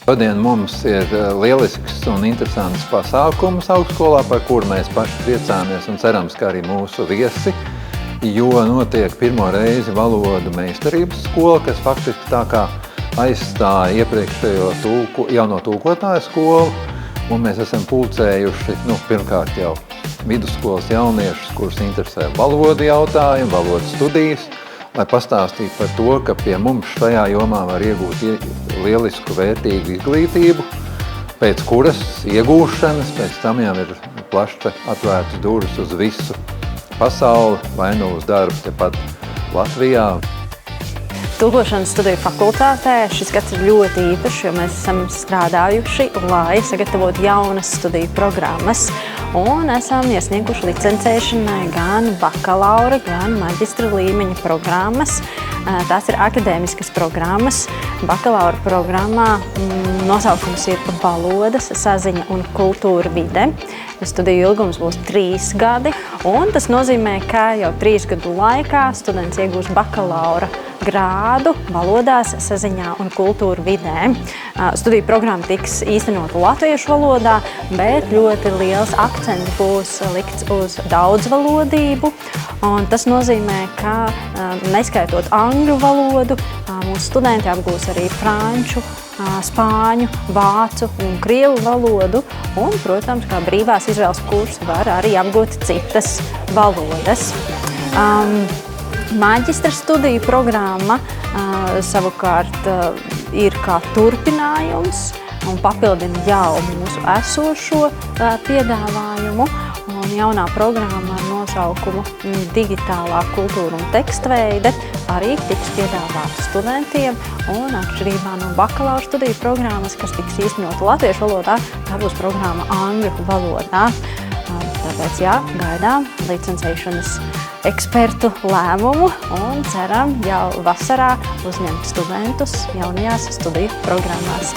Šodien mums ir lielisks un interesants pasākums augstskolā, par kuru mēs paši priecāmies un cerams, ka arī mūsu viesi, jo notiek pirmo reizi valodu meistarības skola, kas faktiski tā kā aizstāja iepriekšējo jauno tulkotāju skolu, un mēs esam pulcējuši, pirmkārt jau vidusskolas jauniešus, kurus interesē valodu jautājumi, valodas studijas, lai pastāstītu par to, ka pie mums šajā jomā var iegūt lielisku, vērtīgu izglītību, pēc kuras iegūšanas, pēc tam jau ir plaši atvērtas durvis uz visu pasauli, vai nu uz darbu tepat Latvijā. Tulkošanas studiju fakultātē šis gads ir ļoti īpašs, jo mēs esam strādājuši, lai sagatavotu jaunas studiju programmas. Un esam iesnieguši licencēšanai gan bakalaura, gan maģistra līmeņa programmas. Tās ir akadēmiskas programmas. Bakalaura programmā nosaukums ir valodas, saziņa un kultūra vide. Studiju ilgums būs 3 gadi, un tas nozīmē, ka jau 3 gadu laikā students iegūs bakalaura grādu valodās, saziņā un kultūra vidē. Studiju programma tiks īstenota latviešu valodā, bet ļoti liels akcents būs likts uz daudzvalodību. Un tas nozīmē, ka neskaitot angļu valodu, mūsu studenti apgūs arī franču, spāņu, vācu un krievu valodu. Un, protams, kā brīvās izvēles kursu var arī apgūt citas valodas. Maģistra studiju programma savukārt ir kā turpinājums un papildina jau mūsu esošo piedāvājumu. Un jaunā programma ar nosaukumu Digitālā kultūra un tekstveide arī tiks piedāvāta studentiem. Un atšķirībā no bakalaura studiju programmas, kas tiks īstenota latviešu valodā, tā būs programma angļu valodā. Tāpēc gaidām licencēšanas ekspertu lēmumu un ceram jau vasarā uzņemt studentus jaunajās studiju programmās.